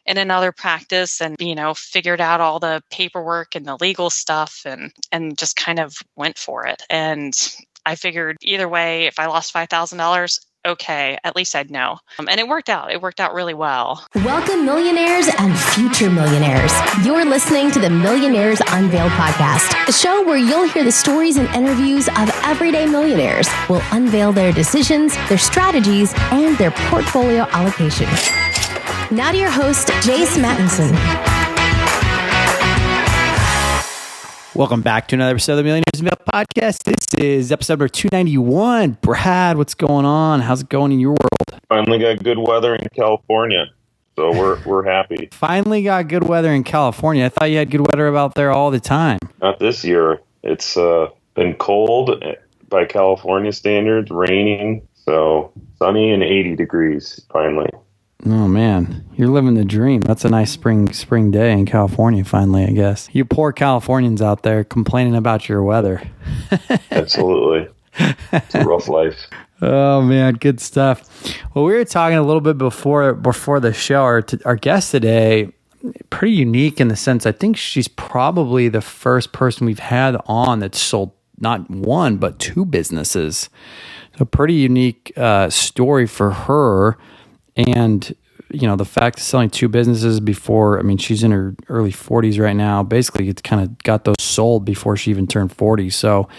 in another practice and, figured out all the paperwork and the legal stuff and just kind of went for it. And I figured either way, if I lost $5,000, okay, at least I'd know. And it worked out. It worked out really well. Welcome, millionaires and future millionaires. You're listening to the Millionaires Unveiled podcast, the show where you'll hear the stories and interviews of everyday millionaires. We'll unveil their decisions, their strategies, and their portfolio allocation. Now to your host, Jace Mattinson. Welcome back to another episode of the Millionaires Unveiled podcast. This is episode number 291. Brad, what's going on? How's it going in your world? Finally got good weather in California, so we're happy. Finally got good weather in California. I thought you had good weather out there all the time. Not this year. It's been cold by California standards, raining, so sunny and 80 degrees finally. Oh man, you're living the dream. That's a nice spring day in California finally, I guess. You poor Californians out there complaining about your weather. Absolutely. It's a rough life. Oh man, good stuff. Well, we were talking a little bit before the show. Our guest today, pretty unique in the sense I think she's probably the first person we've had on that sold not one but two businesses. So pretty unique story for her. And, the fact of selling two businesses before, she's in her early 40s right now. Basically, it's kind of got those sold before she even turned 40. So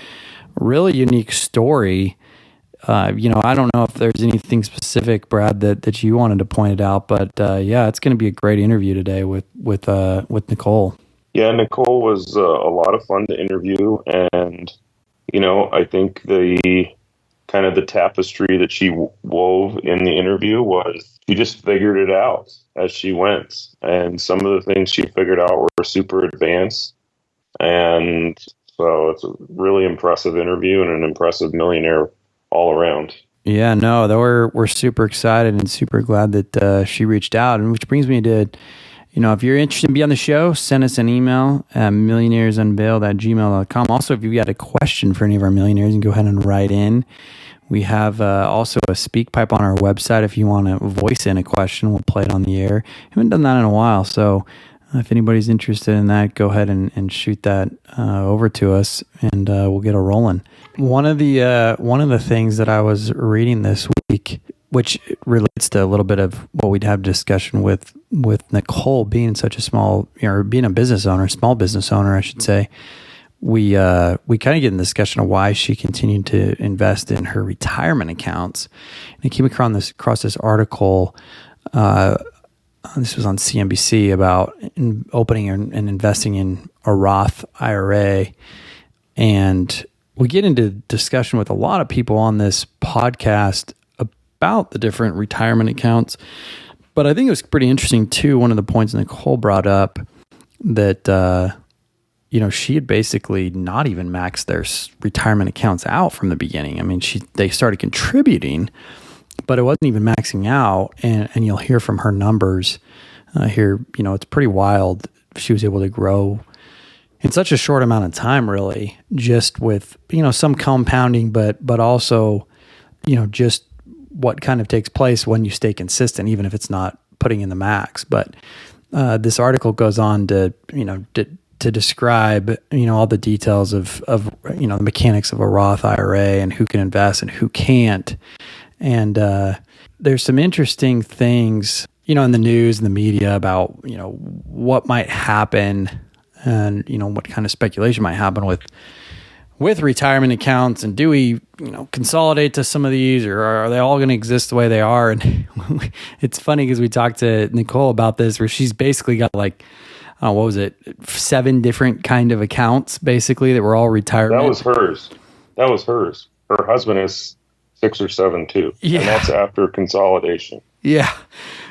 really unique story. I don't know if there's anything specific, Brad, that you wanted to point it out. But, it's going to be a great interview today with Nicole. Yeah, Nicole was a lot of fun to interview. And, I think the tapestry that she wove in the interview was she just figured it out as she went. And some of the things she figured out were super advanced. And so it's a really impressive interview and an impressive millionaire all around. Yeah, no, we're super excited and super glad that she reached out. And which brings me to, if you're interested in being on the show, send us an email at millionairesunveiled@gmail.com. Also, if you've got a question for any of our millionaires, you can go ahead and write in. We have also a speak pipe on our website. If you want to voice in a question, we'll play it on the air. Haven't done that in a while, so if anybody's interested in that, go ahead and shoot that over to us, and we'll get it rolling. One of the things that I was reading this week, which relates to a little bit of what we'd have discussion with Nicole being such a being a business owner, small business owner, I should say. We kind of get in the discussion of why she continued to invest in her retirement accounts. And I came across this article. This was on CNBC about opening and investing in a Roth IRA. And we get into discussion with a lot of people on this podcast about the different retirement accounts. But I think it was pretty interesting too. One of the points Nicole brought up that, she had basically not even maxed their retirement accounts out from the beginning. They started contributing, but it wasn't even maxing out. And you'll hear from her numbers here. It's pretty wild. She was able to grow in such a short amount of time, really, just with, some compounding, but also, just what kind of takes place when you stay consistent, even if it's not putting in the max. But this article goes on to describe, all the details of the mechanics of a Roth IRA and who can invest and who can't. And there's some interesting things, in the news and the media about, what might happen and, what kind of speculation might happen with retirement accounts. And do we, consolidate to some of these, or are they all going to exist the way they are? And it's funny because we talked to Nicole about this, where she's basically got 7 different kind of accounts, basically, that were all retirement. That was hers. Her husband has 6 or 7 too. Yeah. And that's after consolidation. Yeah.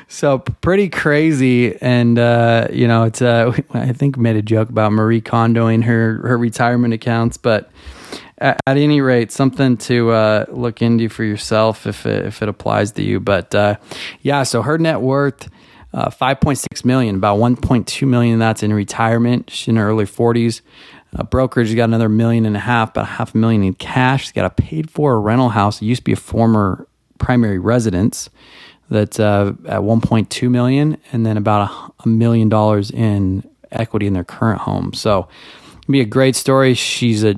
So pretty crazy. And, it's, I think made a joke about Marie Kondoing her retirement accounts, but at any rate, something to look into for yourself if it applies to you. But so her net worth, $5.6 million, about $1.2 million. That's in retirement. She's in her early 40s. Brokerage, has got another $1.5 million, about $500,000 in cash. She's got a paid for rental house. It used to be a former primary residence. that's at 1.2 million, and then about $1 million in equity in their current home. So it'd be a great story. She's a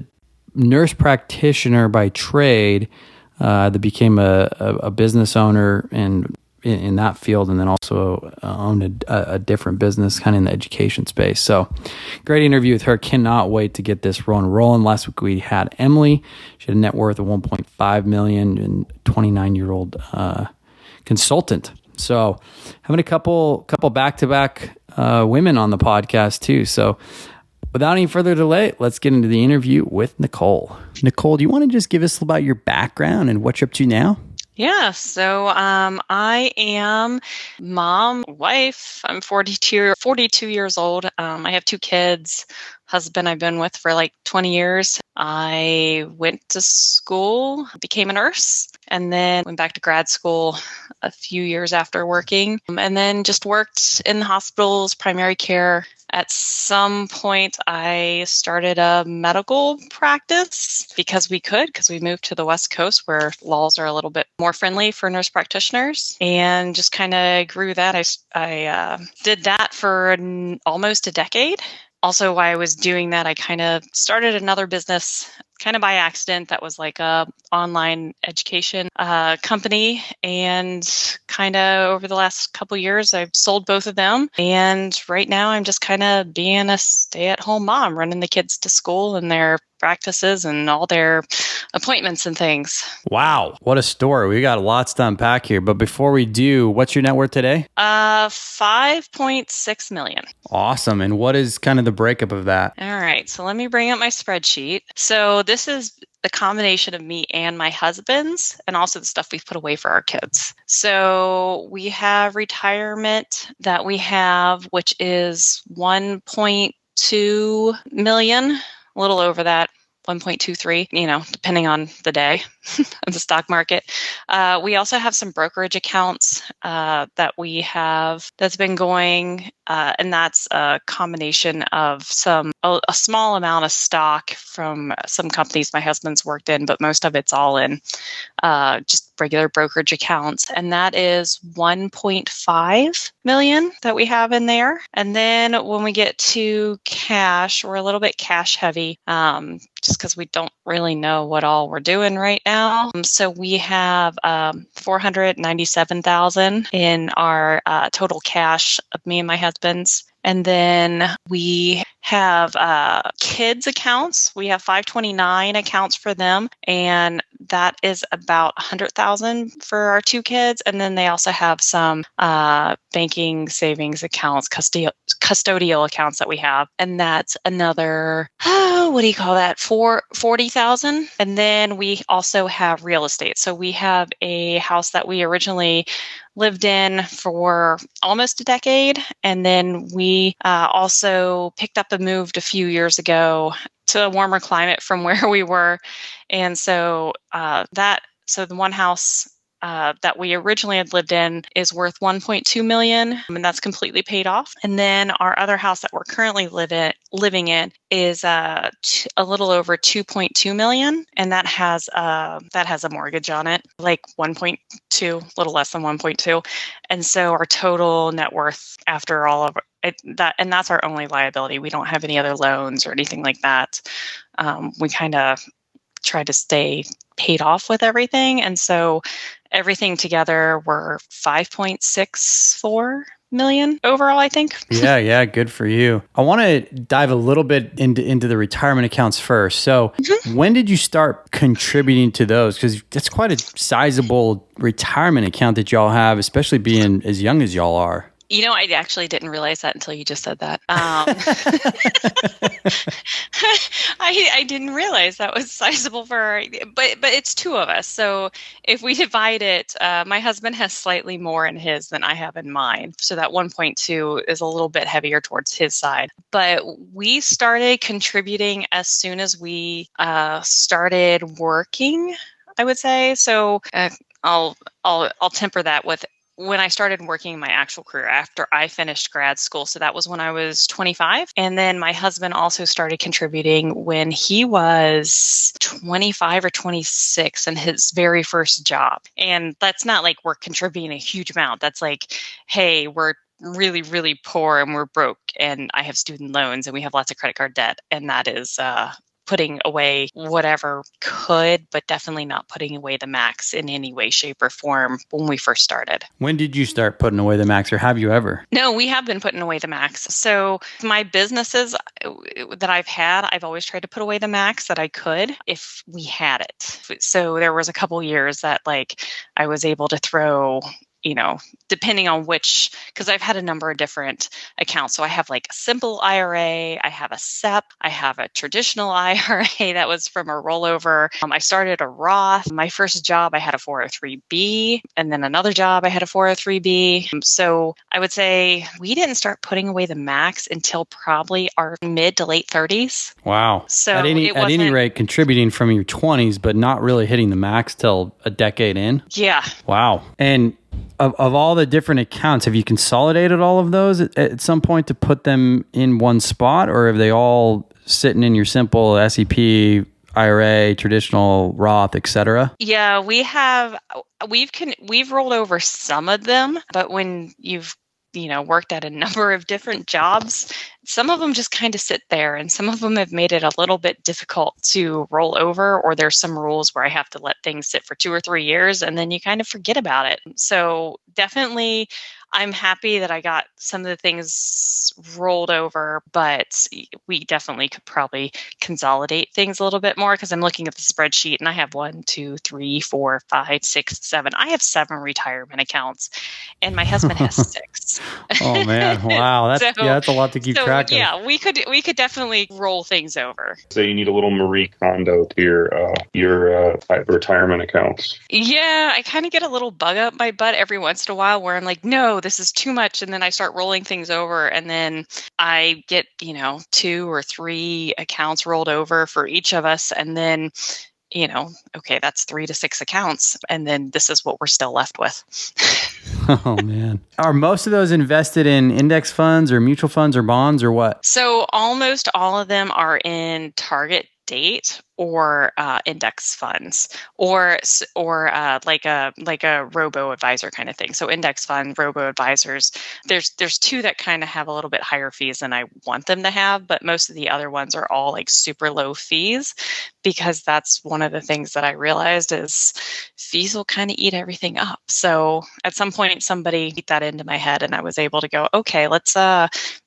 nurse practitioner by trade that became a business owner and in that field, and then also owned a different business kind of in the education space. So great interview with her. Cannot wait to get this rolling. Last week we had Emily. She had a net worth of 1.5 million and 29-year-old consultant. So having a couple back-to-back women on the podcast too. So without any further delay, let's get into the interview with Nicole. Nicole, do you want to just give us about your background and what you're up to now? Yeah, so I am mom, wife. I'm 42 years old. I have 2 kids. Husband I've been with for like 20 years. I went to school, became a nurse, and then went back to grad school a few years after working, and then just worked in hospitals, primary care. At some point, I started a medical practice because we moved to the West Coast where laws are a little bit more friendly for nurse practitioners, and just kind of grew that. I did that for almost a decade. Also, while I was doing that, I kind of started another business kind of by accident that was like a online education company. And kind of over the last couple of years, I've sold both of them. And right now I'm just kind of being a stay-at-home mom, running the kids to school and their practices and all their appointments and things. Wow. What a story. We got lots to unpack here. But before we do, what's your net worth today? 5.6 million. Awesome. And what is kind of the breakup of that? All right. So let me bring up my spreadsheet. So this is the combination of me and my husband's, and also the stuff we've put away for our kids. So we have retirement that we have, which is 1.2 million, a little over that. 1.23, depending on the day of the stock market. We also have some brokerage accounts that we have that's been going, and that's a combination of a small amount of stock from some companies my husband's worked in, but most of it's all in just regular brokerage accounts. And that is 1.5 million that we have in there. And then when we get to cash, we're a little bit cash heavy, just because we don't really know what all we're doing right now. So we have 497,000 in our total cash of me and my husband's. And then we have kids accounts. We have 529 accounts for them, and that is about 100,000 for our 2 kids. And then they also have some banking savings accounts, custodial accounts that we have, and that's another 40,000. And then we also have real estate. So we have a house that we originally lived in for almost a decade. And then we also picked up and moved a few years ago to a warmer climate from where we were. And so the one house that we originally had lived in is worth 1.2 million, and that's completely paid off. And then our other house that we're currently living in is a little over 2.2 million, and that has a mortgage on it, like 1.2, a little less than 1.2. And so our total net worth after all of that, and that's our only liability. We don't have any other loans or anything like that. We kind of try to stay paid off with everything. And so everything together, we're 5.64 million overall, I think. Yeah, good for you. I want to dive a little bit into the retirement accounts first. So when did you start contributing to those? Because that's quite a sizable retirement account that y'all have, especially being as young as y'all are. I actually didn't realize that until you just said that. I didn't realize that was sizable but it's 2 of us. So if we divide it, my husband has slightly more in his than I have in mine. So that 1.2 is a little bit heavier towards his side. But we started contributing as soon as we started working, I would say. So I'll temper that with when I started working in my actual career after I finished grad school. So that was when I was 25. And then my husband also started contributing when he was 25 or 26 in his very first job. And that's not like we're contributing a huge amount. That's like, hey, we're really, really poor and we're broke and I have student loans and we have lots of credit card debt. And that is putting away whatever could, but definitely not putting away the max in any way, shape, or form when we first started. When did you start putting away the max, or have you ever? No, we have been putting away the max. So my businesses that I've had, I've always tried to put away the max that I could if we had it. So there was a couple years that like I was able to throw, depending on which, because I've had a number of different accounts. So I have like a simple IRA, I have a SEP, I have a traditional IRA that was from a rollover. I started a Roth. My first job, I had a 403B, and then another job, I had a 403B. So I would say we didn't start putting away the max until probably our mid to late 30s. Wow. So at any rate, contributing from your 20s, but not really hitting the max till a decade in. Yeah. Wow. And of all the different accounts, have you consolidated all of those at some point to put them in one spot, or are they all sitting in your simple SEP, IRA, traditional Roth, etc.? Yeah, we've rolled over some of them, but when you've worked at a number of different jobs, some of them just kind of sit there, and some of them have made it a little bit difficult to roll over, or there's some rules where I have to let things sit for 2 or 3 years and then you kind of forget about it. So definitely I'm happy that I got some of the things rolled over, but we definitely could probably consolidate things a little bit more, because I'm looking at the spreadsheet and I have 1, 2, 3, 4, 5, 6, 7. I have 7 retirement accounts and my husband has 6. Oh man. Wow. That's a lot to keep track of. Yeah, we could definitely roll things over. So you need a little Marie Kondo to your retirement accounts. Yeah, I kind of get a little bug up my butt every once in a while where I'm like, no, this is too much. And then I start rolling things over, and then I get, 2 or 3 accounts rolled over for each of us. And then, okay, that's 3 to 6 accounts. And then this is what we're still left with. Oh man. Are most of those invested in index funds or mutual funds or bonds or what? So almost all of them are in target date or index funds, or like a robo advisor kind of thing. So index fund, robo advisors. There's 2 that kind of have a little bit higher fees than I want them to have, but most of the other ones are all like super low fees, because that's one of the things that I realized is fees will kind of eat everything up. So at some point, somebody beat that into my head, and I was able to go, okay, let's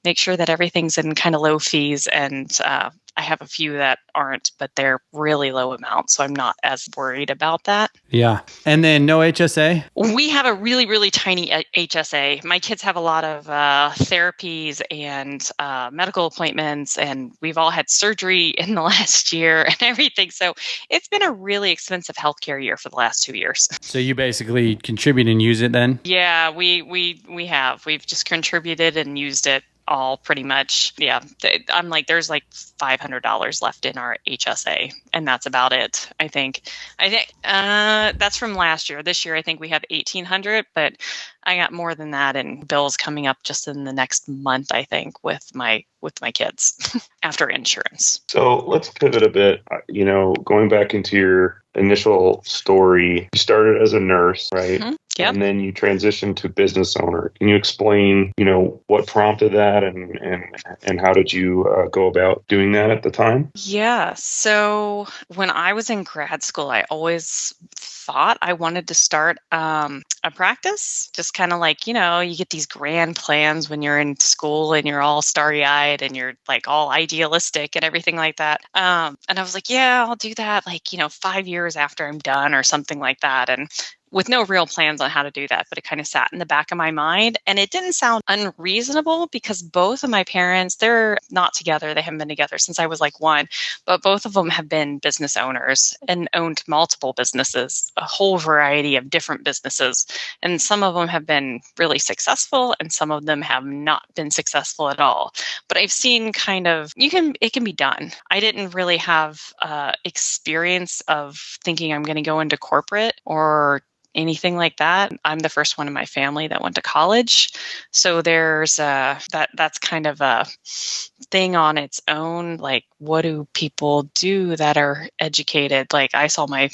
make sure that everything's in kind of low fees. And I have a few that aren't, but they're really low amounts, so I'm not as worried about that. Yeah. And then no HSA? We have a really, really tiny HSA. My kids have a lot of therapies and medical appointments, and we've all had surgery in the last year and everything. So it's been a really expensive healthcare year for the last 2 years. So you basically contribute and use it then? Yeah, we have. We've just contributed and used it all pretty much. Yeah. I'm like, there's like $500 left in our HSA, and that's about it. I think that's from last year. This year, I think we have 1,800, but I got more than that in bills coming up just in the next month, I think, with my kids after insurance. So let's pivot a bit. Going back into your initial story, you started as a nurse, right? Mm-hmm. Yep. And then you transitioned to business owner. Can you explain, what prompted that, and how did you go about doing that at the time? Yeah. So when I was in grad school, I always thought I wanted to start a practice. Just kind of like, you get these grand plans when you're in school and you're all starry-eyed and you're like all idealistic and everything like that. And I was like, yeah, I'll do that 5 years after I'm done or something like that. And with no real plans on how to do that, but it kind of sat in the back of my mind. And it didn't sound unreasonable, because both of my parents, they're not together. They haven't been together since I was like 1, but both of them have been business owners and owned multiple businesses, a whole variety of different businesses. And some of them have been really successful and some of them have not been successful at all. But I've seen it can be done. I didn't really have experience of thinking I'm going to go into corporate or anything like that. I'm the first one in my family that went to college. So there's that's kind of a thing on its own. Like, what do people do that are educated? Like, I saw my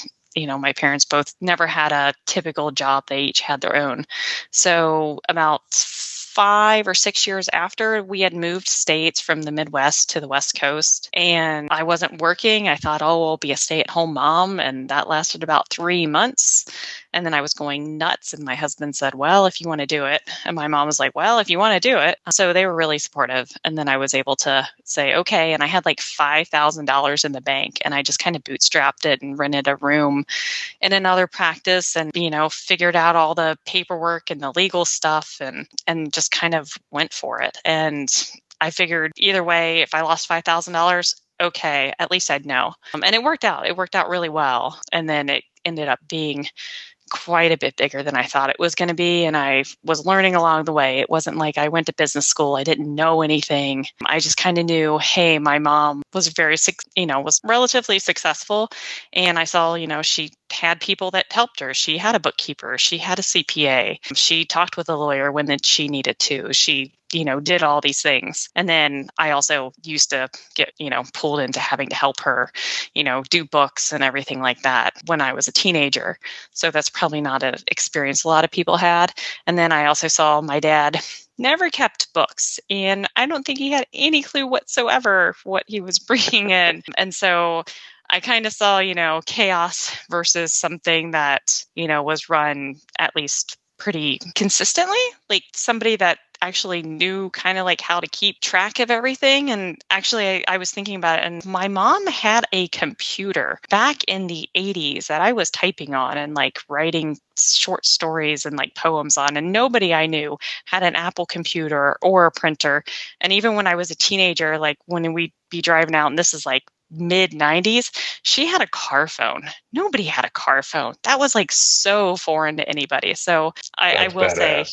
parents both never had a typical job. They each had their own. So about 5 or 6 years after we had moved states from the Midwest to the West Coast, and I wasn't working, I thought, oh, I'll be a stay-at-home mom. And that lasted about 3 months. And then I was going nuts. And my husband said, well, if you want to do it. And my mom was like, well, if you want to do it. So they were really supportive. And then I was able to say, okay. And I had like $5,000 in the bank. And I just kind of bootstrapped it and rented a room in another practice and, figured out all the paperwork and the legal stuff and just kind of went for it. And I figured either way, if I lost $5,000, okay, at least I'd know. And it worked out. It worked out really well. And then it ended up being quite a bit bigger than I thought it was going to be. And I was learning along the way. It wasn't like I went to business school. I didn't know anything. I just kind of knew, hey, my mom was was relatively successful. And I saw, she had people that helped her. She had a bookkeeper. She had a CPA. She talked with a lawyer when she needed to. She did all these things. And then I also used to get, pulled into having to help her, do books and everything like that when I was a teenager. So that's probably not an experience a lot of people had. And then I also saw my dad never kept books. And I don't think he had any clue whatsoever what he was bringing in. And so I kind of saw, chaos versus something that, was run at least pretty consistently, like somebody that actually knew kind of like how to keep track of everything. And actually, I was thinking about it, and my mom had a computer back in the 80s that I was typing on and like writing short stories and like poems on. And nobody I knew had an Apple computer or a printer. And even when I was a teenager, like when we'd be driving out, and this is like mid 90s, she had a car phone. Nobody had a car phone. That was like so foreign to anybody. So I will say,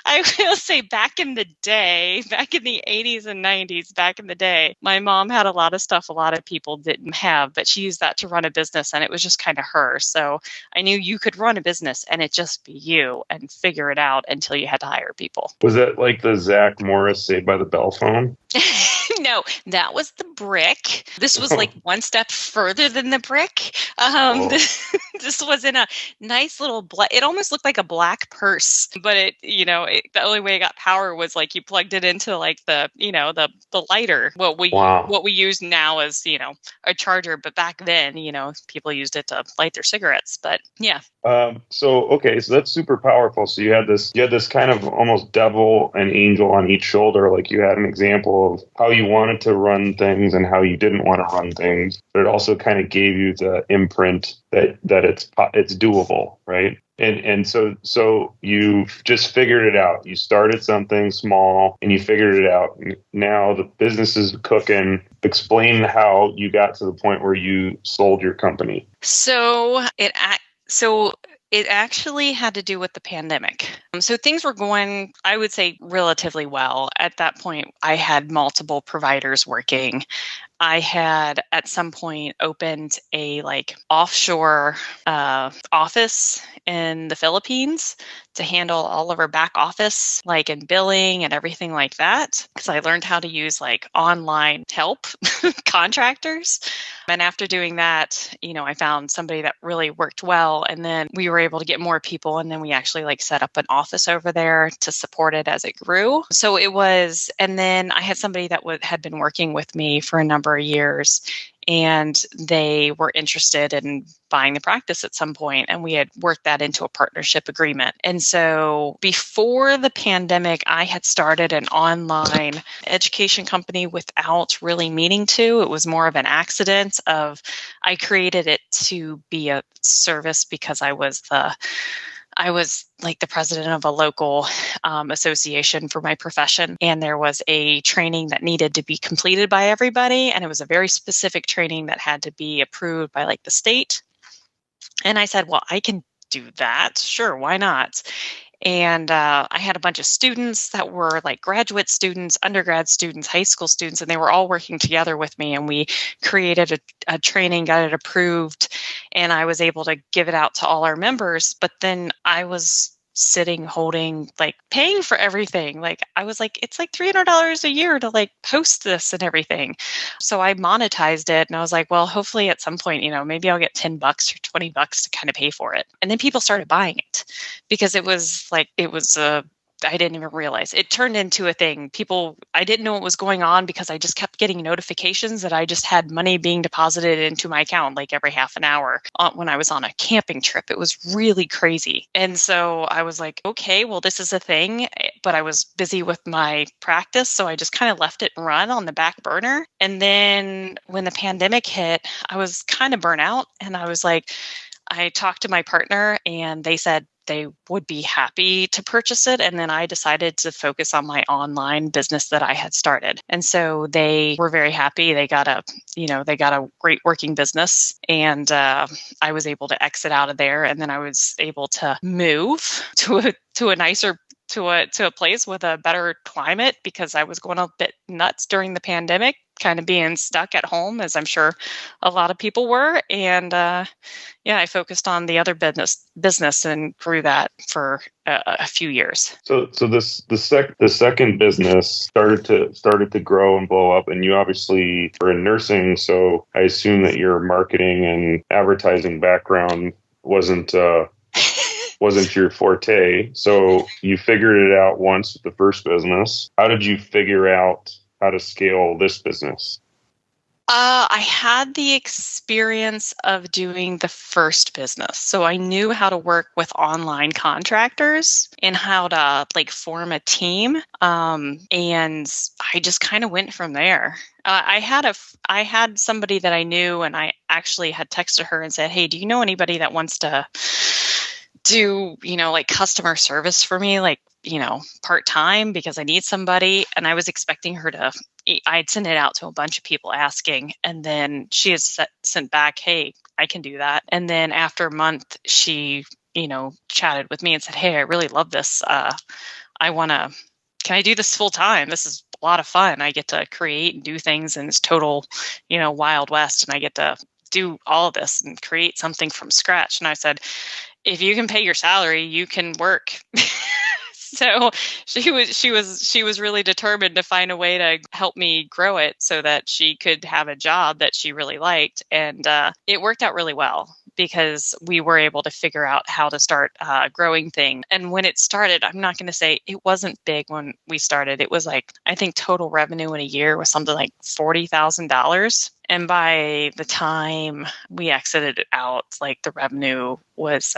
I will say back in the day, back in the 80s and 90s, back in the day, my mom had a lot of stuff a lot of people didn't have, but she used that to run a business, and it was just kind of her. So I knew you could run a business and it just be you and figure it out until you had to hire people. Was that like the Zach Morris Saved by the Bell phone? No, that was the brick. This was like one step further than the brick. This was in a nice little it almost looked like a black purse, but the only way it got power was like you plugged it into like the lighter. What we use now is, a charger, but back then, people used it to light their cigarettes. But yeah. So that's super powerful. So you had this kind of almost devil and angel on each shoulder. Like you had an example of how you wanted to run things and how you didn't want to run things, but it also kind of gave you the imprint that it's doable, right? And so you just figured it out. You started something small and you figured it out. Now the business is cooking. Explain how you got to the point where you sold your company. So it actually had to do with the pandemic. So things were going, I would say, relatively well. At that point, I had multiple providers working. I had at some point opened a offshore office in the Philippines to handle all of our back office, in billing and everything like that. Because I learned how to use online help contractors. And after doing that, I found somebody that really worked well. And then we were able to get more people. And then we actually set up an office over there to support it as it grew. So it was, and then I had somebody that had been working with me for a number of years, and they were interested in buying the practice at some point, and we had worked that into a partnership agreement. And so before the pandemic, I had started an online education company without really meaning to. It was more of an accident I created it to be a service because I was the president of a local association for my profession. And there was a training that needed to be completed by everybody. And it was a very specific training that had to be approved by the state. And I said, well, I can do that. Sure, why not? And I had a bunch of students that were like graduate students, undergrad students, high school students, and they were all working together with me. And we created a training, got it approved, and I was able to give it out to all our members. But then I was sitting, holding, like paying for everything. Like I was like, it's like $300 a year to like post this and everything. So I monetized it, and I was like, well, hopefully at some point, maybe I'll get $10 or $20 to kind of pay for it. And then people started buying it because it was I didn't even realize it turned into a thing. I didn't know what was going on because I just kept getting notifications that I just had money being deposited into my account like every half an hour when I was on a camping trip. It was really crazy. And so I was like, okay, well, this is a thing, but I was busy with my practice. So I just kind of left it run on the back burner. And then when the pandemic hit, I was kind of burnt out, and I was like, I talked to my partner, and they said they would be happy to purchase it. And then I decided to focus on my online business that I had started. And so they were very happy. They got a great working business, and I was able to exit out of there. And then I was able to move to a nicer to a place with a better climate, because I was going a bit nuts during the pandemic, kind of being stuck at home, as I'm sure a lot of people were. And I focused on the other business and grew that for a few years. So the second business started to grow and blow up, and you obviously are in nursing, so I assume that your marketing and advertising background wasn't your forte. So you figured it out once with the first business. How did you figure out how to scale this business? I had the experience of doing the first business. So I knew how to work with online contractors and how to like form a team. And I just kind of went from there. I had somebody that I knew, and I actually had texted her and said, hey, do you know anybody that wants to do, like customer service for me, like, part-time, because I need somebody. And I was expecting her to, I'd sent it out to a bunch of people asking, and then she has sent back, hey, I can do that. And then after a month, she, chatted with me and said, hey, I really love this. Can I do this full time? This is a lot of fun. I get to create and do things, and it's total, Wild West. And I get to do all of this and create something from scratch. And I said, if you can pay your salary, you can work. So she was really determined to find a way to help me grow it so that she could have a job that she really liked. And it worked out really well, because we were able to figure out how to start growing things. And when it started, I'm not going to say it wasn't big when we started. It was like, I think total revenue in a year was something like $40,000. And by the time we exited it out, like the revenue was,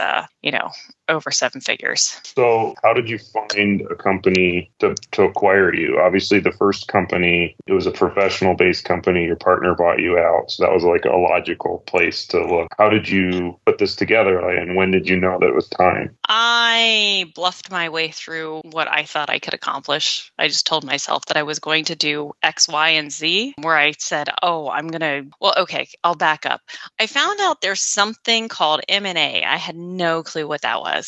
over seven figures. So how did you find a company to acquire you? Obviously, the first company, it was a professional-based company. Your partner bought you out. So that was like a logical place to look. How did you put this together? And when did you know that it was time? I bluffed my way through what I thought I could accomplish. I just told myself that I was going to do X, Y, and Z, where I said, I'll back up. I found out there's something called M&A. I had no clue what that was.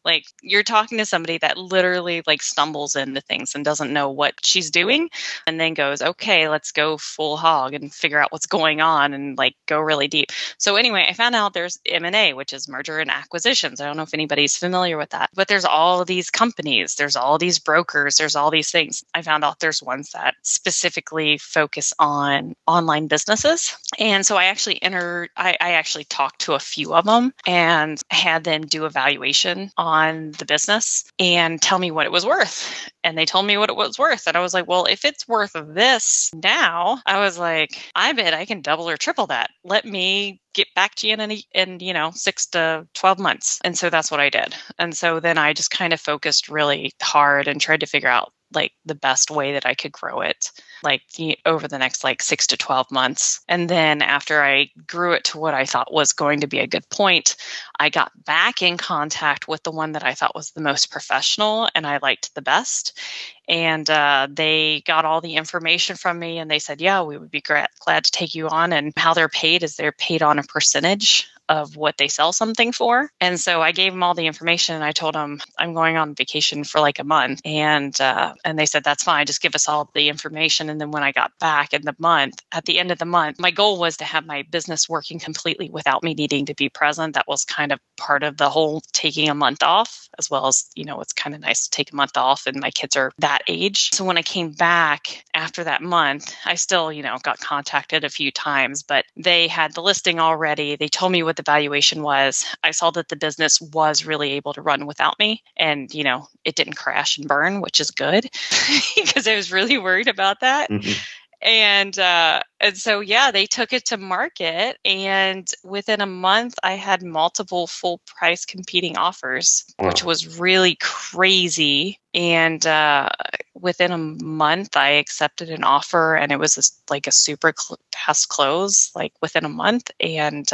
Like, you're talking to somebody that literally like stumbles into things and doesn't know what she's doing, and then goes, okay, let's go full hog and figure out what's going on and like go really deep. So anyway, I found out there's M&A, which is merger and acquisitions. I don't know if anybody's familiar with that, but there's all of these companies, there's all these brokers, there's all these things. I found out there's ones that specifically focus on online businesses. And so I actually talked to a few of them and had them do a valuation on the business and tell me what it was worth. And they told me what it was worth. And I was like, well, if it's worth this now, I was like, I bet I can double or triple that. Let me get back to you in 6 to 12 months. And so that's what I did. And so then I just kind of focused really hard and tried to figure out like the best way that I could grow it, like over the next like 6 to 12 months. And then after I grew it to what I thought was going to be a good point, I got back in contact with the one that I thought was the most professional and I liked the best. And they got all the information from me, and they said, yeah, we would be glad to take you on. And how they're paid is they're paid on a percentage of what they sell something for. And so I gave them all the information and I told them I'm going on vacation for like a month. And they said, that's fine. Just give us all the information. And then when I got back at the end of the month, my goal was to have my business working completely without me needing to be present. That was kind of part of the whole taking a month off, as well as, it's kind of nice to take a month off and my kids are that age. So when I came back after that month, I still, got contacted a few times, but they had the listing already. They told me what the valuation was. I saw that the business was really able to run without me and, it didn't crash and burn, which is good because I was really worried about that. Mm-hmm. And so, they took it to market. And within a month, I had multiple full price competing offers, which was really crazy. And within a month, I accepted an offer and it was a super fast close, like within a month. And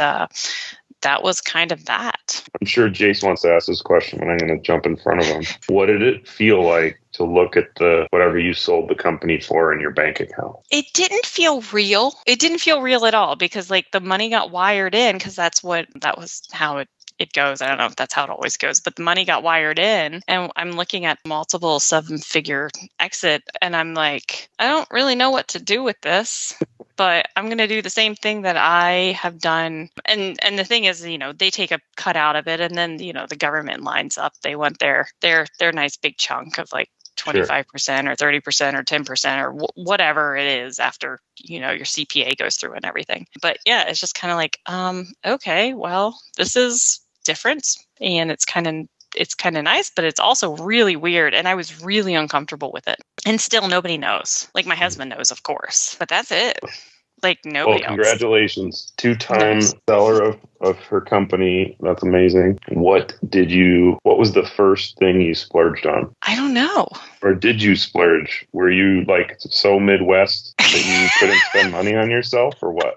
that was kind of that. I'm sure Jace wants to ask this question, and I'm going to jump in front of him. What did it feel like to look at whatever you sold the company for in your bank account? It didn't feel real. It didn't feel real at all because the money got wired in because that was how it goes. I don't know if that's how it always goes, but the money got wired in and I'm looking at multiple 7-figure exit and I'm like, I don't really know what to do with this. But I'm going to do the same thing that I have done. And the thing is, they take a cut out of it and then, the government lines up. They want their nice big chunk of like 25% or 30% or 10% or whatever it is after, your CPA goes through and everything. But yeah, it's just kind of like, okay, well, this is different and it's kind of nice, but it's also really weird. And I was really uncomfortable with it. And still nobody knows. Like my husband knows, of course, but that's it. Like nobody else. Congratulations. 2-time seller of her company. That's amazing. What was the first thing you splurged on? I don't know. Or did you splurge? Were you like so Midwest that you couldn't spend money on yourself or what?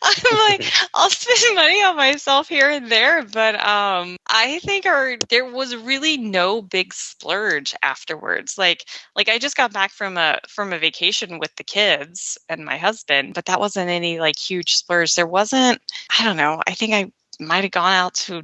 I'm like, I'll spend money on myself here and there, but I think there was really no big splurge afterwards. Like I just got back from a vacation with the kids and my husband, but that wasn't any like huge splurge. There wasn't. I don't know. I think I might have gone out to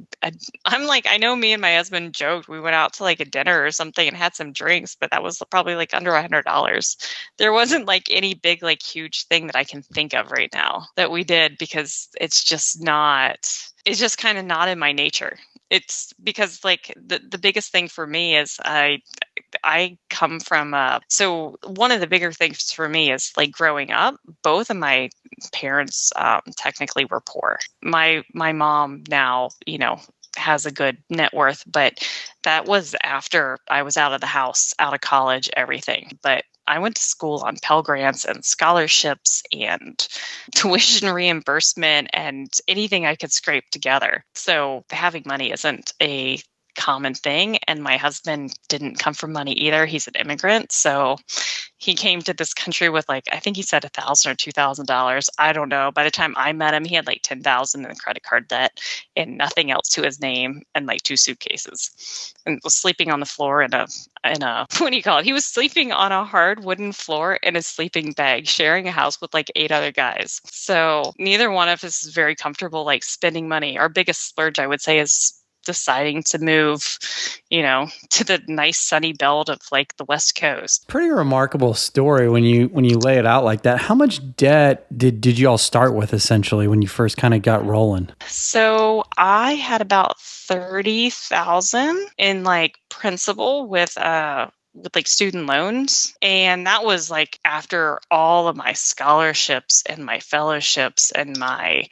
I know me and my husband joked we went out to like a dinner or something and had some drinks, but that was probably like under $100. There wasn't like any big like huge thing that I can think of right now that we did because it's just kind of not in my nature. It's because like the biggest thing for me is I come from so one of the bigger things for me is like growing up, both of my parents technically were poor. My mom now, has a good net worth, but that was after I was out of the house, out of college, everything. But I went to school on Pell Grants and scholarships and tuition reimbursement and anything I could scrape together. So having money isn't a common thing. And my husband didn't come from money either. He's an immigrant. So he came to this country with like, I think he said $1,000 or $2,000. I don't know. By the time I met him, he had like $10,000 in credit card debt and nothing else to his name and like 2 suitcases and was sleeping on the floor in a, what do you call it? He was sleeping on a hard wooden floor in a sleeping bag, sharing a house with like 8 other guys. So neither one of us is very comfortable like spending money. Our biggest splurge, I would say, is deciding to move, to the nice sunny belt of like the West Coast. Pretty remarkable story when you lay it out like that. How much debt did you all start with essentially when you first kind of got rolling? So I had about 30,000 in like principal with like student loans. And that was like after all of my scholarships and my fellowships and my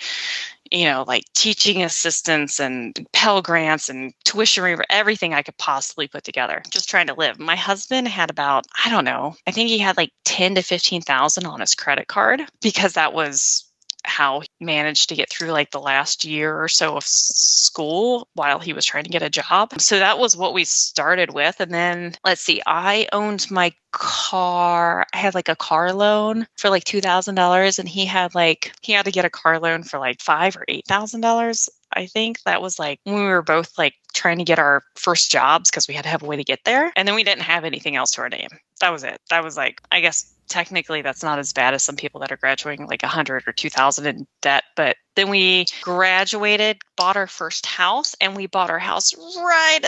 like teaching assistants and Pell Grants and tuition reimbursement, everything I could possibly put together, just trying to live. My husband had about, I don't know, I think he had like 10 to 15,000 on his credit card because that was how he managed to get through like the last year or so of school while he was trying to get a job. So that was what we started with. And then let's see, I owned my I had like a car loan for like $2,000, and he had to get a car loan for like $5,000 or $8,000. I think that was like when we were both like trying to get our first jobs because we had to have a way to get there. And then we didn't have anything else to our name. That was it. That was like, I guess technically that's not as bad as some people that are graduating like 100 or 2,000 in debt. But then we graduated, bought our first house, and we bought our house right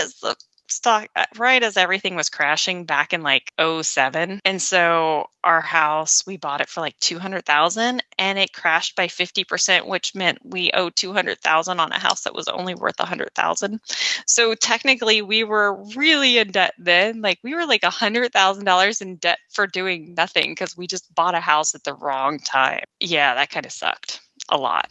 as everything was crashing back in like 2007. And so our house, we bought it for like 200,000 and it crashed by 50%, which meant we owed 200,000 on a house that was only worth 100,000. So technically we were really in debt then. Like we were like $100,000 in debt for doing nothing because we just bought a house at the wrong time. Yeah, that kind of sucked a lot.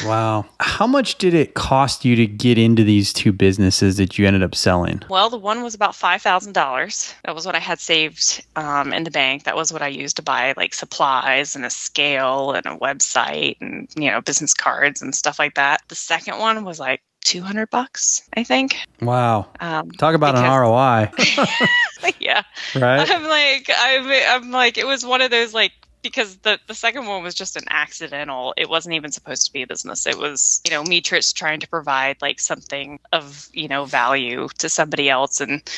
Wow. How much did it cost you to get into these two businesses that you ended up selling? Well, the one was about $5,000. That was what I had saved in the bank. That was what I used to buy like supplies and a scale and a website and, business cards and stuff like that. The second one was like $200, I think. Wow. Talk about an ROI. Yeah. Right. I'm like, it was one of those like, because the second one was just an accidental. It wasn't even supposed to be a business. It was, me trying to provide like something of, value to somebody else and,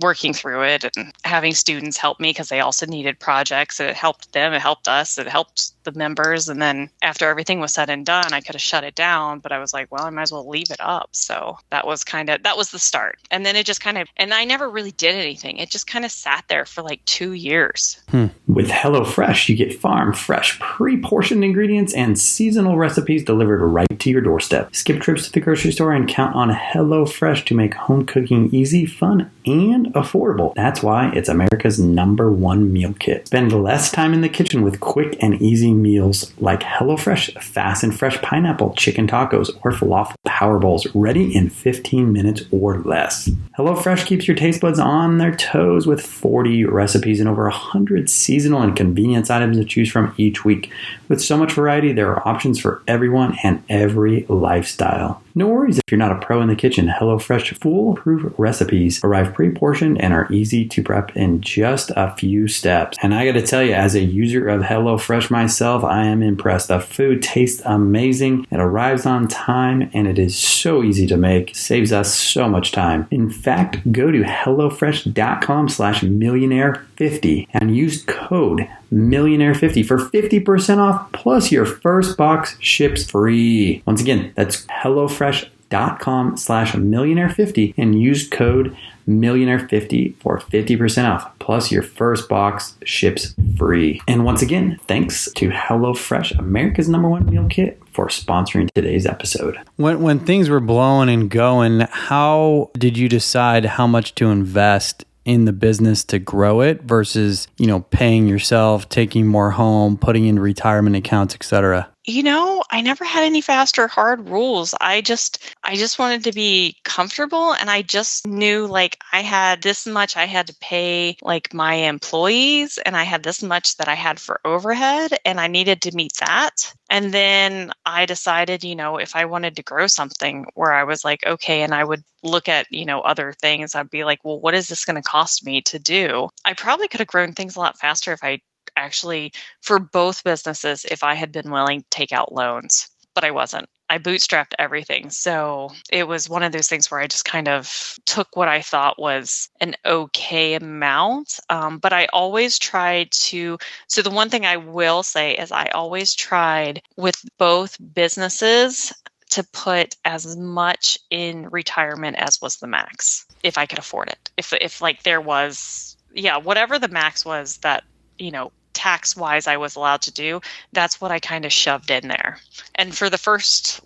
working through it and having students help me because they also needed projects. And it helped them. It helped us. It helped the members. And then after everything was said and done, I could have shut it down, but I was like, well, I might as well leave it up. So that was the start. And then it just and I never really did anything. It just kind of sat there for like 2 years. With HelloFresh, you get farm fresh, pre-portioned ingredients and seasonal recipes delivered right to your doorstep. Skip trips to the grocery store and count on HelloFresh to make home cooking easy, fun, and affordable. That's why it's America's #1 meal kit. Spend less time in the kitchen with quick and easy meals like HelloFresh fast and fresh pineapple chicken tacos or falafel power bowls ready in 15 minutes or less. HelloFresh keeps your taste buds on their toes with 40 recipes and over 100 seasonal and convenience items to choose from each week. With so much variety, there are options for everyone and every lifestyle. No worries if you're not a pro in the kitchen. HelloFresh foolproof recipes arrive pre-portioned and are easy to prep in just a few steps. And I got to tell you, as a user of HelloFresh myself, I am impressed. The food tastes amazing. It arrives on time and it is so easy to make. Saves us so much time. In fact, go to HelloFresh.com/millionaire50 and use code millionaire50 for 50% off plus your first box ships free. Once again, that's HelloFresh.com/millionaire50 and use code millionaire50 for 50% off plus your first box ships free. And once again, thanks to HelloFresh, America's #1 meal kit, for sponsoring today's episode. When things were blowing and going, how did you decide how much to invest in the business to grow it versus, paying yourself, taking more home, putting in retirement accounts, etc.? I never had any fast or hard rules. I just wanted to be comfortable, and I just knew like I had this much I had to pay like my employees, and I had this much that I had for overhead, and I needed to meet that. And then I decided, if I wanted to grow something where I was like, okay, and I would look at, other things, I'd be like, well, what is this going to cost me to do? I probably could have grown things a lot faster if I actually, for both businesses, if I had been willing to take out loans, but I wasn't. I bootstrapped everything. So it was one of those things where I just kind of took what I thought was an okay amount. But I always tried so the one thing I will say is I always tried with both businesses to put as much in retirement as was the max, if I could afford it. If like there was, whatever the max was that, tax wise I was allowed to do, that's what I kind of shoved in there. And for the first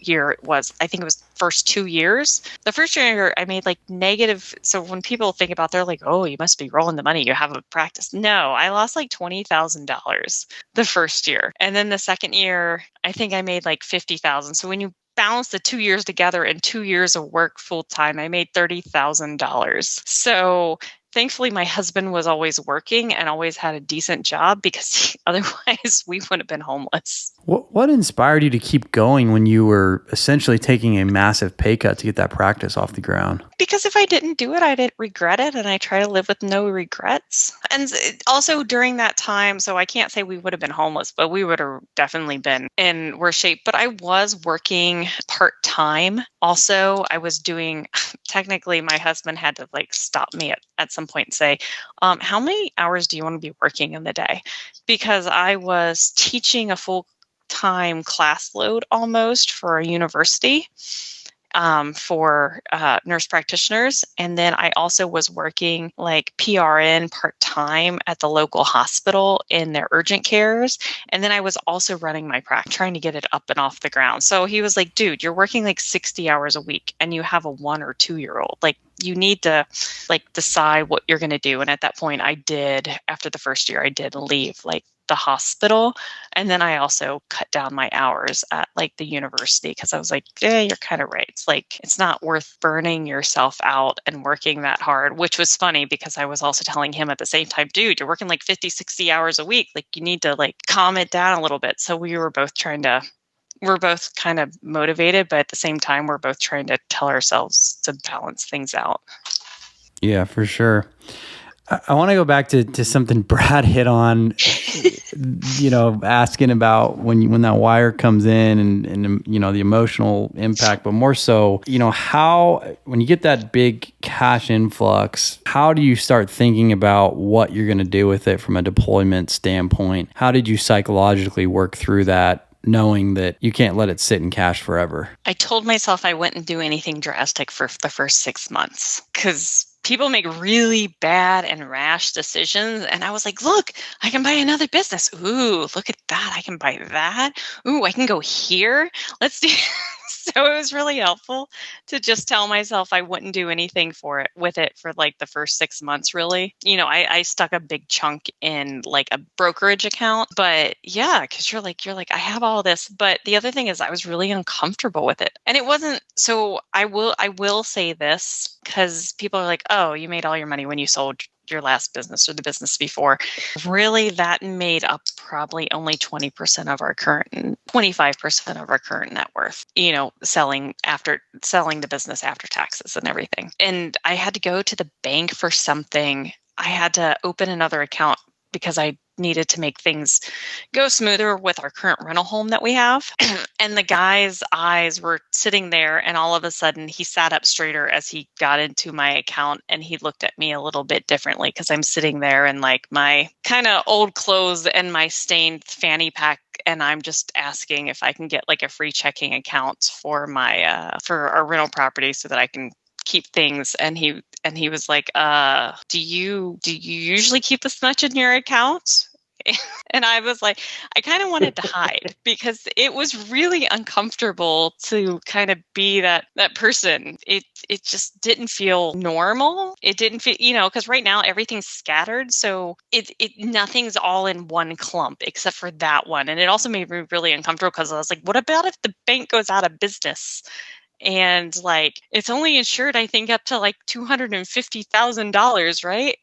year it was, I think it was first 2 years. The first year I made like negative. So when people think about, they're like, oh, you must be rolling the money. You have a practice. No, I lost like $20,000 the first year. And then the second year, I think I made like $50,000. So when you balance the 2 years together and 2 years of work full time, I made $30,000. So thankfully my husband was always working and always had a decent job, because otherwise we would have been homeless. What inspired you to keep going when you were essentially taking a massive pay cut to get that practice off the ground? Because if I didn't do it, I didn't regret it, and I try to live with no regrets. And also during that time, so I can't say we would have been homeless, but we would have definitely been in worse shape. But I was working part-time. Also, I was doing, technically my husband had to like stop me at some point and say, how many hours do you want to be working in the day? Because I was teaching a full-time class load almost for a university, for nurse practitioners. And then I also was working like PRN part-time at the local hospital in their urgent cares. And then I was also running my practice, trying to get it up and off the ground. So he was like, dude, you're working like 60 hours a week and you have a 1 or 2 year old. Like, you need to like decide what you're going to do. And at that point I did, after the first year, I did leave like the hospital. And then I also cut down my hours at like the university, because I was like, yeah, you're kind of right. It's like, it's not worth burning yourself out and working that hard, which was funny because I was also telling him at the same time, dude, you're working like 50, 60 hours a week. Like, you need to like calm it down a little bit. So we're both kind of motivated, but at the same time, we're both trying to tell ourselves to balance things out. Yeah, for sure. I want to go back to something Brad hit on, asking about when that wire comes in and the emotional impact, but more so, how, when you get that big cash influx, how do you start thinking about what you're going to do with it from a deployment standpoint? How did you psychologically work through that, knowing that you can't let it sit in cash forever? I told myself I wouldn't do anything drastic for the first 6 months, because people make really bad and rash decisions. And I was like, look, I can buy another business. Ooh, look at that. I can buy that. Ooh, I can go here. Let's do. So it was really helpful to just tell myself I wouldn't do anything with it for like the first 6 months, really. I stuck a big chunk in like a brokerage account, but yeah, because you're like, I have all this. But the other thing is I was really uncomfortable with it. And it wasn't, so I will say this, because people are like, oh, you made all your money when you sold your last business or the business before. Really, that made up probably only 20% of our current and 25% of our current net worth, selling the business after taxes and everything. And I had to go to the bank for something. I had to open another account because I needed to make things go smoother with our current rental home that we have. And the guy's eyes were sitting there, and all of a sudden he sat up straighter as he got into my account, and he looked at me a little bit differently, because I'm sitting there in like my kind of old clothes and my stained fanny pack, and I'm just asking if I can get like a free checking account for my for our rental property so that I can keep things. And he was like, do you usually keep this much in your account? And I was like, I kind of wanted to hide, because it was really uncomfortable to kind of be that person. It just didn't feel normal. It didn't feel, because right now everything's scattered. So it nothing's all in one clump except for that one. And it also made me really uncomfortable, because I was like, what about if the bank goes out of business? And like, it's only insured, I think, up to like $250,000, right?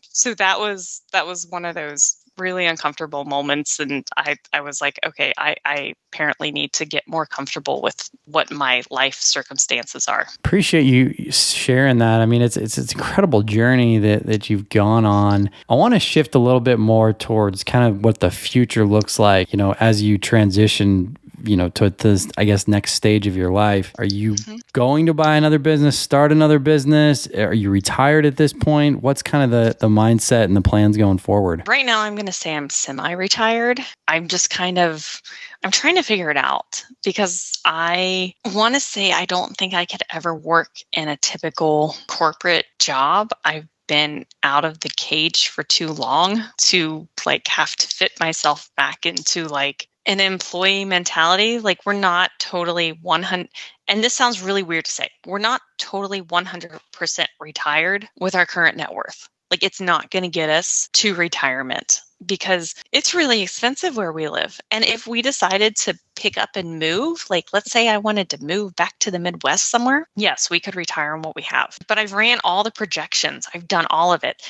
So that was one of those really uncomfortable moments. And I was like, okay, I apparently need to get more comfortable with what my life circumstances are. Appreciate you sharing that. I mean, it's an incredible journey that you've gone on. I want to shift a little bit more towards kind of what the future looks like, as you transition to this, I guess, next stage of your life. Are you going to buy another business, start another business? Are you retired at this point? What's kind of the mindset and the plans going forward? Right now, I'm going to say I'm semi-retired. I'm just I'm trying to figure it out, because I want to say I don't think I could ever work in a typical corporate job. I've been out of the cage for too long to like have to fit myself back into like an employee mentality. Like, we're not totally 100, and this sounds really weird to say, we're not totally 100% retired with our current net worth. Like, it's not going to get us to retirement. because it's really expensive where we live. And if we decided to pick up and move, like let's say I wanted to move back to the Midwest somewhere, yes, we could retire on what we have. But I've ran all the projections. I've done all of it.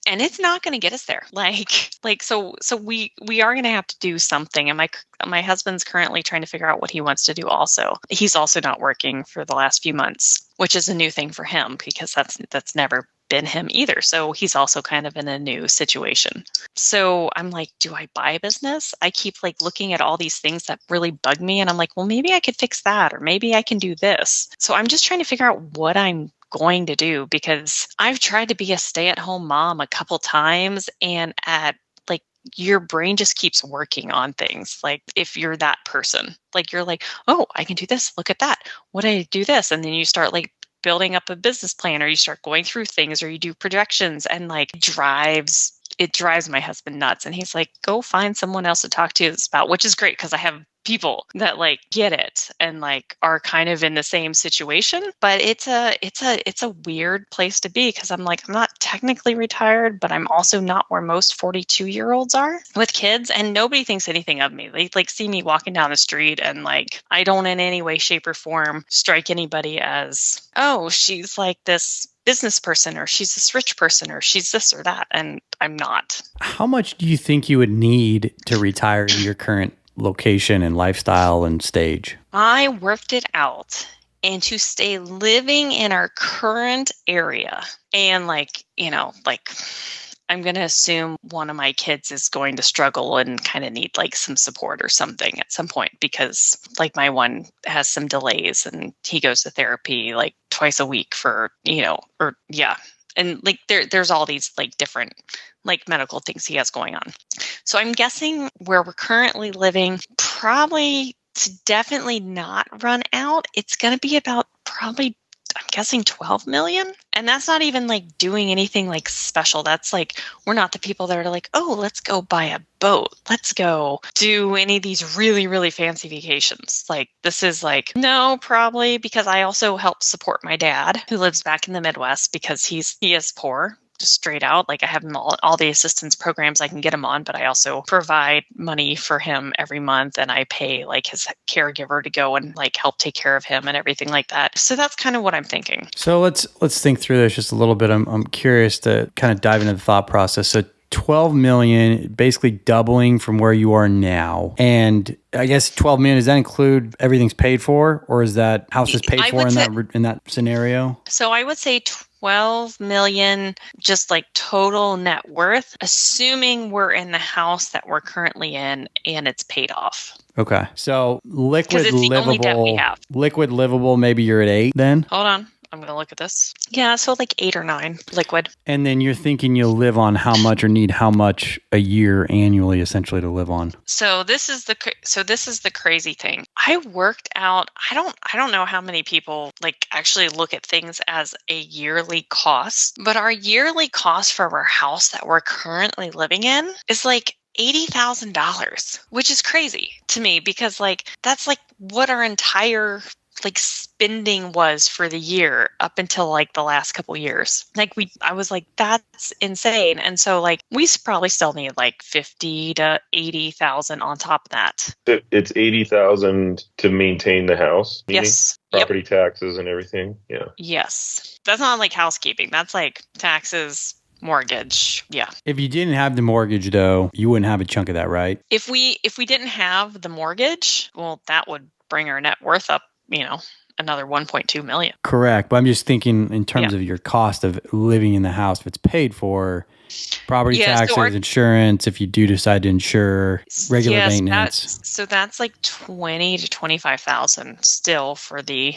And it's not going to get us there. So we are going to have to do something. And my husband's currently trying to figure out what he wants to do also. He's also not working for the last few months, which is a new thing for him because that's never been him either. So he's also kind of in a new situation. So I'm like, do I buy a business? I keep like looking at all these things that really bug me. And I'm like, well, maybe I could fix that, or maybe I can do this. So I'm just trying to figure out what I'm going to do, because I've tried to be a stay-at-home mom a couple times, and your brain just keeps working on things. Like if you're that person, like you're like, oh, I can do this. Look at that. What I do this. And then you start like building up a business plan, or you start going through things, or you do projections, and like it drives my husband nuts. And he's like, go find someone else to talk to this about, which is great because I have people that like get it and like are kind of in the same situation. But it's a weird place to be, because I'm like, I'm not technically retired, but I'm also not where most 42-year-olds are with kids, and nobody thinks anything of me. They like see me walking down the street, and like I don't in any way, shape, or form strike anybody as, oh, she's like this business person, or she's this rich person, or she's this or that. And I'm not. How much do you think you would need to retire in your current location and lifestyle and stage? I worked it out, and to stay living in our current area, and I'm going to assume one of my kids is going to struggle and kind of need like some support or something at some point, because like my one has some delays and he goes to therapy like twice a week for, and like there's all these like different like medical things he has going on. So I'm guessing where we're currently living, probably to definitely not run out, it's going to be about probably, I'm guessing 12 million. And that's not even like doing anything like special. That's like, we're not the people that are like, oh, let's go buy a boat. Let's go do any of these really, really fancy vacations. Like this is like, no, probably, because I also help support my dad who lives back in the Midwest, because he is poor. Just straight out, like I have him all the assistance programs I can get him on, but I also provide money for him every month, and I pay like his caregiver to go and like help take care of him and everything like that. So that's kind of what I'm thinking. So let's think through this just a little bit. I'm curious to kind of dive into the thought process. So 12 million, basically doubling from where you are now. And I guess 12 million, does that include everything's paid for, or is that house is paid for in that scenario? So I would say 12 million, just like total net worth, assuming we're in the house that we're currently in and it's paid off. Okay. So liquid it's the only debt we have. Liquid livable, maybe you're at 8 then? Hold on. I'm going to look at this. Yeah, so like 8 or 9 liquid. And then you're thinking you'll live on how much, or need how much a year annually essentially to live on? So this is the crazy thing. I worked out, I don't know how many people like actually look at things as a yearly cost, but our yearly cost for our house that we're currently living in is like $80,000, which is crazy to me, because like that's like what our entire like spending was for the year up until like the last couple years. Like I was like, that's insane. And so like we probably still need like 50 to 80,000 on top of that. It's 80,000 to maintain the house. Yes. Property taxes and everything. Yeah. Yes. That's not like housekeeping. That's like taxes, mortgage. Yeah. If you didn't have the mortgage though, you wouldn't have a chunk of that, right? If we didn't have the mortgage, well, that would bring our net worth up, another 1.2 million. Correct. But I'm just thinking in terms of your cost of living in the house, if it's paid for, property taxes, insurance, if you do decide to insure, regular maintenance. That's like 20 to 25,000 still for the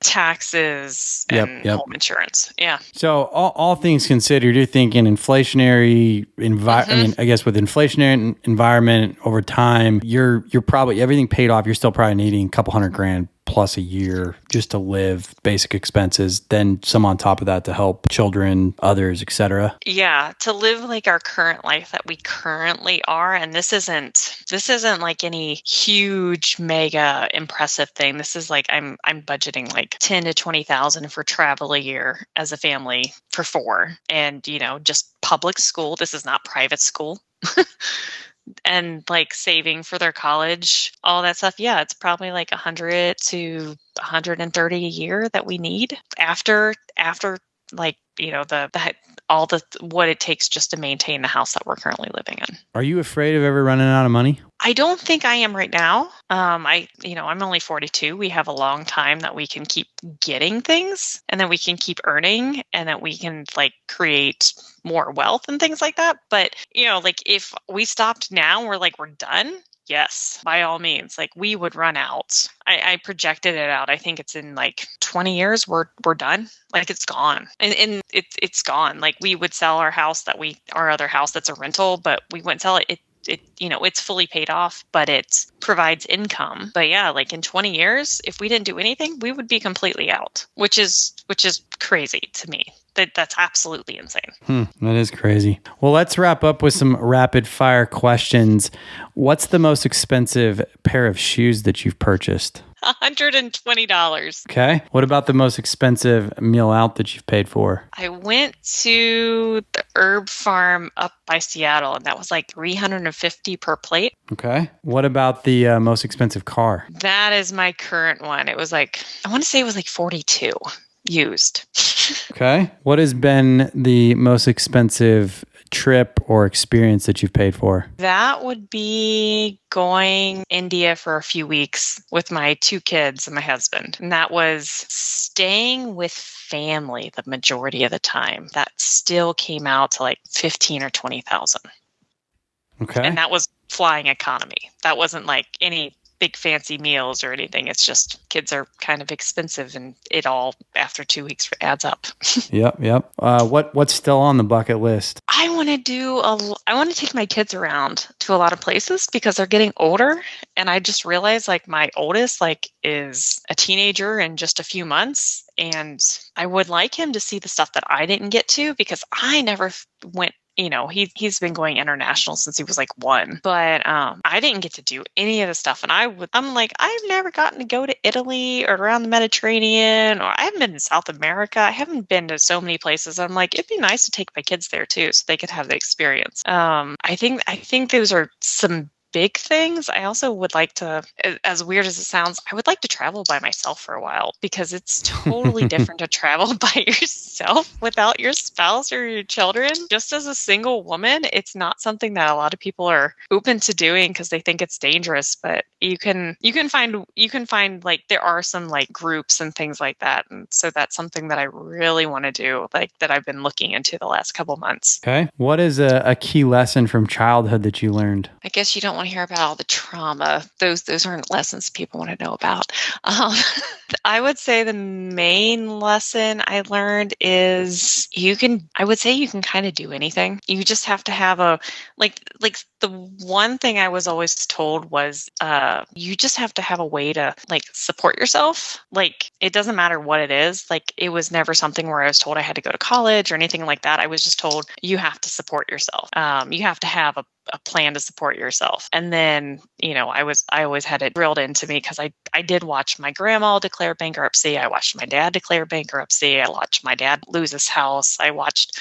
taxes and home insurance. Yeah. So all things considered, you're thinking inflationary I mean, I guess with inflationary environment over time, you're probably everything paid off. You're still probably needing a couple $100,000 plus a year just to live, basic expenses, then some on top of that to help children, others, etc. Yeah, to live like our current life that we currently are. And this isn't like any huge, mega impressive thing. This is like I'm budgeting like 10 to 20,000 for travel a year as a family for 4, and just public school. This is not private school. and like saving for their college, all that stuff. Yeah, it's probably like 100 to 130 a year that we need after like, the all the what it takes just to maintain the house that we're currently living in. Are you afraid of ever running out of money? I don't think I am right now. I'm only 42. We have a long time that we can keep getting things, and then we can keep earning, and that we can like create more wealth and things like that. But, like if we stopped now, we're done. Yes, by all means, like we would run out. I projected it out. I think it's in like 20 years. We're done. Like it's gone, and it's gone. Like we would sell our house our other house that's a rental, but we wouldn't sell it. It's fully paid off, but it provides income. But yeah, like in 20 years, if we didn't do anything, we would be completely out, which is crazy to me. That's absolutely insane. That is crazy. Well, let's wrap up with some rapid fire questions. What's the most expensive pair of shoes that you've purchased? $120. Okay. What about the most expensive meal out that you've paid for? I went to the herb farm up by Seattle, and that was like $350 per plate. Okay. What about the most expensive car? That is my current one. It was I want to say it was like 42 used. Okay. What has been the most expensive trip or experience that you've paid for? That would be going India for a few weeks with my 2 kids and my husband. And that was staying with family the majority of the time. That still came out to like 15 or 20,000. Okay. And that was flying economy. That wasn't like any big fancy meals or anything. It's just kids are kind of expensive, and it all after 2 weeks adds up. Yep. What's still on the bucket list? I want to take my kids around to a lot of places because they're getting older, and I just realized like my oldest is a teenager in just a few months, and I would like him to see the stuff that I didn't get to because I never went. He's been going international since he was like 1, but I didn't get to do any of the stuff. And I'm like, I've never gotten to go to Italy or around the Mediterranean, or I haven't been to South America. I haven't been to so many places. I'm like, it'd be nice to take my kids there too, so they could have the experience. I think those are some big things. I also would like to, as weird as it sounds, I would like to travel by myself for a while because it's totally different to travel by yourself without your spouse or your children. Just as a single woman, it's not something that a lot of people are open to doing because they think it's dangerous, but you can find like there are some like groups and things like that. And so that's something that I really want to do, like that I've been looking into the last couple months. Okay. What is a key lesson from childhood that you learned? I guess you don't want to hear about all the trauma. Those aren't lessons people want to know about. I would say the main lesson I learned is you can kind of do anything. You just have to have the one thing I was always told was you just have to have a way to like support yourself. Like it doesn't matter what it is. Like it was never something where I was told I had to go to college or anything like that. I was just told you have to support yourself. You have to have a plan to support yourself. And then, I always had it drilled into me because I did watch my grandma declare bankruptcy. I watched my dad declare bankruptcy. I watched my dad lose his house. I watched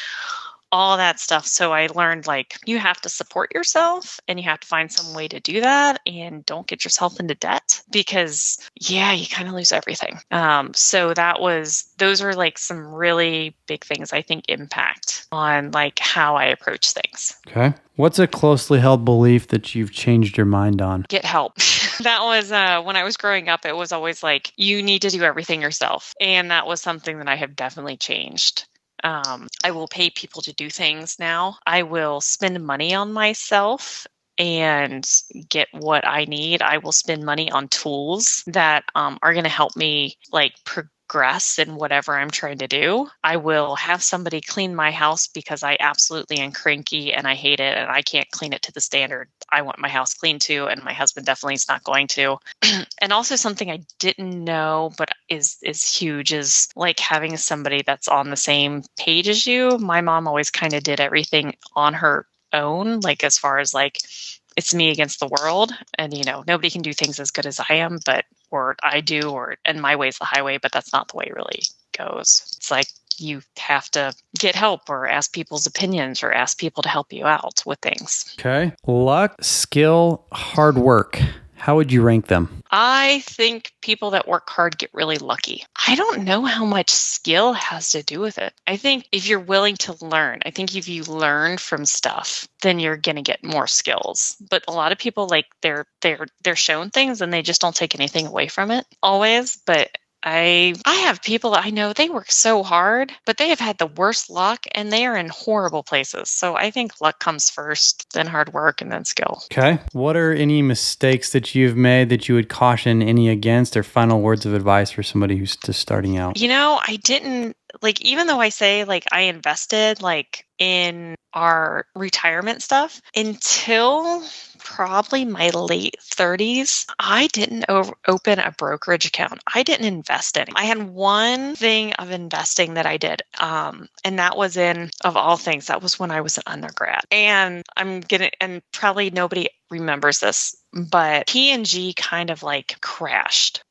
all that stuff. So I learned like you have to support yourself and you have to find some way to do that and don't get yourself into debt because you kind of lose everything. So those are like some really big things I think impact on like how I approach things. Okay. What's a closely held belief that you've changed your mind on? Get help. That was when I was growing up, it was always like, you need to do everything yourself. And that was something that I have definitely changed. I will pay people to do things now. I will spend money on myself and get what I need. I will spend money on tools that are going to help me like progress in whatever I'm trying to do. I will have somebody clean my house because I absolutely am cranky and I hate it and I can't clean it to the standard I want my house clean to, and my husband definitely is not going to. And also something I didn't know but is huge is like having somebody that's on the same page as you. My mom always kind of did everything on her own, like as far as like it's me against the world, and nobody can do things as good as I am, or I do, and my way's the highway, but that's not the way really goes. It's like you have to get help or ask people's opinions or ask people to help you out with things. Okay. Luck, skill, hard work. How would you rank them? I think people that work hard get really lucky. I don't know how much skill has to do with it. I think if you're willing to learn, I think if you learn from stuff, then you're going to get more skills. But a lot of people, like, they're shown things and they just don't take anything away from it always. But I have people that I know, they work so hard, but they have had the worst luck and they are in horrible places. So I think luck comes first, then hard work, and then skill. Okay. What are any mistakes that you've made that you would caution any against, or final words of advice for somebody who's just starting out? I didn't, even though I say, I invested, in our retirement stuff until probably my late 30s, I didn't open a brokerage account. I didn't invest in it. I had one thing of investing that I did, and that was of all things, that was when I was an undergrad. And and probably nobody remembers this, but P&G kind of crashed.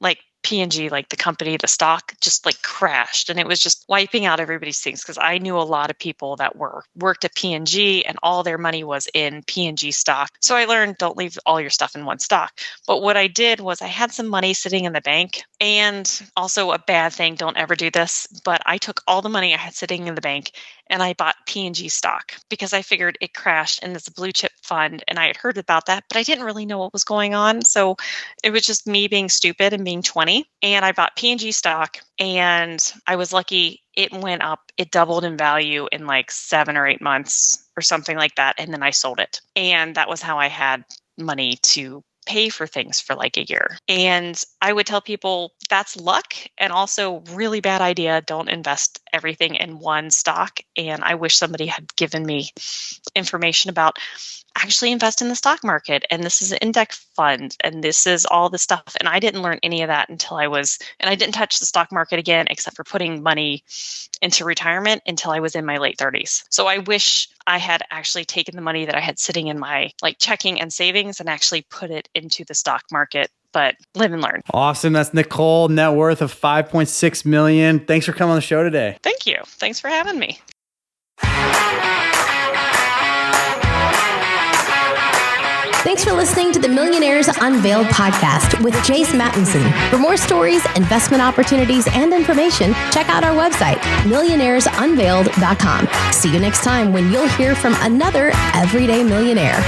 P&G, the company, the stock just crashed, and it was just wiping out everybody's things, because I knew a lot of people that worked at P&G and all their money was in P&G stock. So I learned, don't leave all your stuff in one stock. But what I did was I had some money sitting in the bank, and also a bad thing, don't ever do this, but I took all the money I had sitting in the bank and I bought P&G stock because I figured it crashed and it's a blue chip fund, and I had heard about that, but I didn't really know what was going on. So it was just me being stupid and being 20. And I bought P&G stock, and I was lucky. It went up. It doubled in value in 7 or 8 months or something like that. And then I sold it. And that was how I had money to pay for things for a year. And I would tell people that's luck, and also really bad idea. Don't invest everything in one stock. And I wish somebody had given me information about actually invest in the stock market, and this is an index fund, and this is all the stuff. And I didn't learn any of that and I didn't touch the stock market again, except for putting money into retirement, until I was in my late 30s. So I wish I had actually taken the money that I had sitting in my checking and savings and actually put it into the stock market. But live and learn. Awesome. That's Nicole, net worth of $5.6 million. Thanks for coming on the show today. Thank you. Thanks for having me. Thanks for listening to the Millionaires Unveiled podcast with Jace Mattinson. For more stories, investment opportunities, and information, check out our website, millionairesunveiled.com. See you next time when you'll hear from another everyday millionaire.